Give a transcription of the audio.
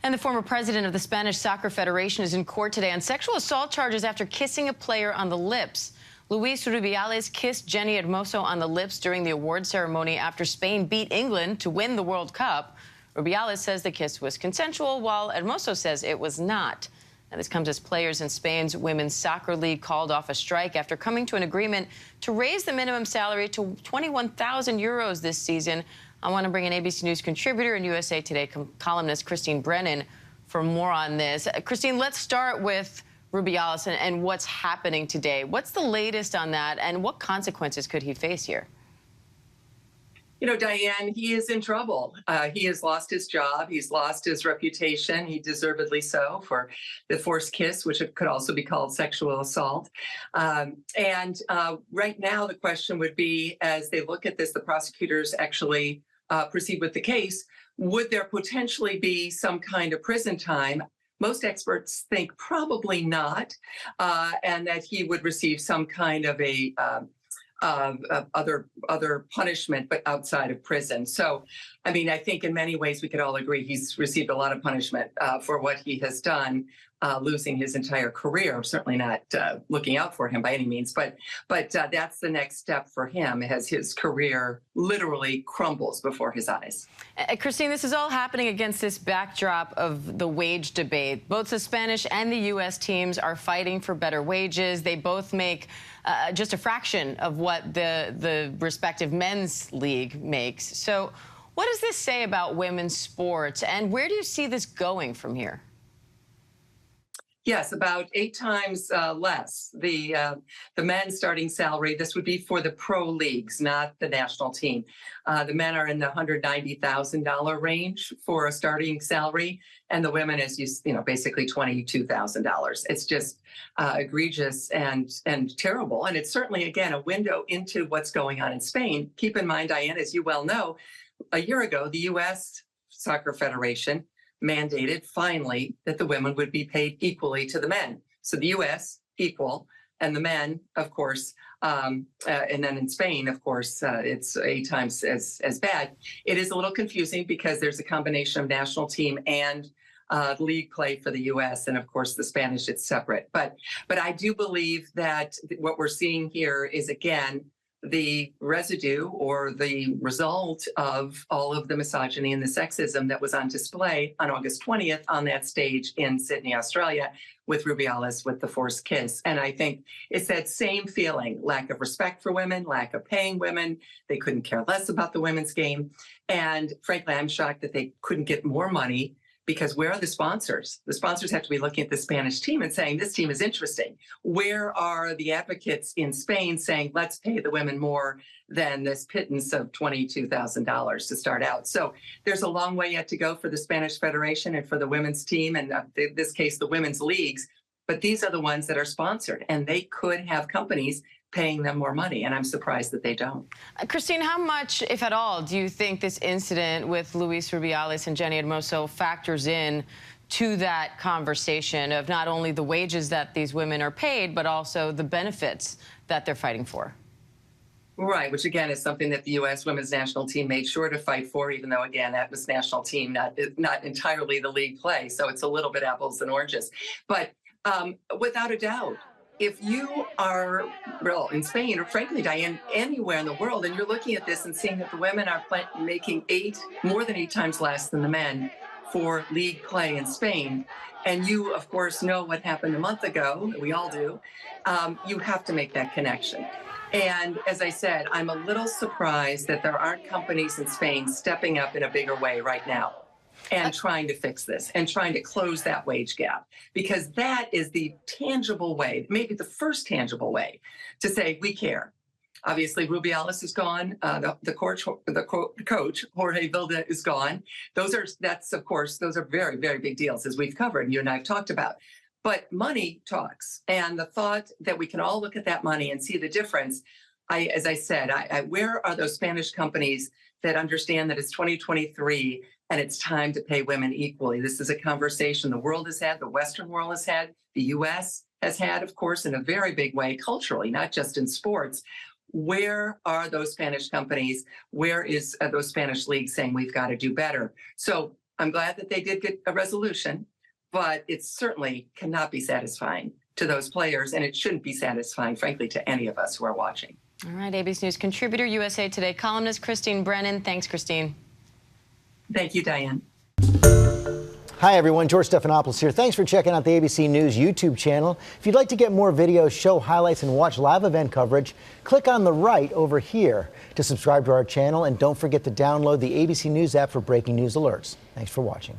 And the former president of the Spanish Soccer Federation is in court today on sexual assault charges after kissing a player on the lips. Luis Rubiales kissed Jenni Hermoso on the lips during the award ceremony after Spain beat England to win the World Cup. Rubiales says the kiss was consensual, while Hermoso says it was not. Now, this comes as players in Spain's women's soccer league called off a strike after coming to an agreement to raise the minimum salary to 21,000 euros this season. I want to bring in ABC News contributor and USA Today columnist Christine Brennan for more on this. Christine, let's start with Rubiales and what's happening today. What's the latest on that, and what consequences could he face here? You know, Diane, he is in trouble. He has lost his job. He's lost his reputation. He deservedly so for the forced kiss, which could also be called sexual assault. Right now, the question would be, as they look at this, the prosecutors actually proceed with the case, would there potentially be some kind of prison time? Most experts think probably not, and that he would receive some kind of a other punishment, but outside of prison. So, I mean, I think in many ways we could all agree he's received a lot of punishment for what he has done, losing his entire career. Certainly not looking out for him by any means, but that's the next step for him as his career literally crumbles before his eyes. Christine, this is all happening against this backdrop of the wage debate. Both the Spanish and the U.S. teams are fighting for better wages. They both make just a fraction of what the respective men's league makes. So what does this say about women's sports, and where do you see this going from here? Yes, about 8 times less. The men's starting salary, this would be for the pro leagues, not the national team. The men are in the $190,000 range for a starting salary, and the women is, basically $22,000. It's just egregious and terrible. And it's certainly, again, a window into what's going on in Spain. Keep in mind, Diane, as you well know, a year ago, the U.S. Soccer Federation mandated finally that the women would be paid equally to the men. So the U.S. equal, and the men, of course, and then in Spain, of course, it's 8 times as bad. It is a little confusing because there's a combination of national team and league play for the U.S. and, of course, the Spanish, it's separate. But I do believe that what we're seeing here is, again, the residue or the result of all of the misogyny and the sexism that was on display on August 20th on that stage in Sydney, Australia, with Rubiales with the forced kiss. And I think it's that same feeling, lack of respect for women, lack of paying women. They couldn't care less about the women's game. And frankly, I'm shocked that they couldn't get more money, because where are the sponsors? The sponsors have to be looking at the Spanish team and saying, this team is interesting. Where are the advocates in Spain saying, let's pay the women more than this pittance of $22,000 to start out? So there's a long way yet to go for the Spanish Federation and for the women's team, and in this case, the women's leagues. But these are the ones that are sponsored, and they could have companies paying them more money, and I'm surprised that they don't. Christine, how much, if at all, do you think this incident with Luis Rubiales and Jenni Hermoso factors in to that conversation of not only the wages that these women are paid, but also the benefits that they're fighting for? Right, which again is something that the U.S. women's national team made sure to fight for, even though, again, that was national team, not entirely the league play. So it's a little bit apples and oranges. But without a doubt, if you are, well, in Spain, or frankly, Diane, anywhere in the world, and you're looking at this and seeing that the women are making more than 8 times less than the men for league play in Spain, and you, of course, know what happened a month ago, we all do, you have to make that connection. And as I said, I'm a little surprised that there aren't companies in Spain stepping up in a bigger way right now and trying to fix this and trying to close that wage gap, because that is the tangible way, maybe the first tangible way to say we care. Obviously, Rubiales is gone. The coach Jorge Vilda is gone. Those are very, very big deals, as we've covered. You and I have talked about. But money talks, and the thought that we can all look at that money and see the difference. As I said, where are those Spanish companies that understand that it's 2023 and it's time to pay women equally? This is a conversation the world has had, the Western world has had, the U.S. has had, of course, in a very big way culturally, not just in sports. Where are those Spanish companies? Where is those Spanish leagues saying we've got to do better? So I'm glad that they did get a resolution, but it certainly cannot be satisfying to those players, and it shouldn't be satisfying, frankly, to any of us who are watching. All right, ABC News contributor, USA Today columnist Christine Brennan. Thanks, Christine. Thank you, Diane. Hi, everyone. George Stephanopoulos here. Thanks for checking out the ABC News YouTube channel. If you'd like to get more videos, show highlights, and watch live event coverage, click on the right over here to subscribe to our channel. And don't forget to download the ABC News app for breaking news alerts. Thanks for watching.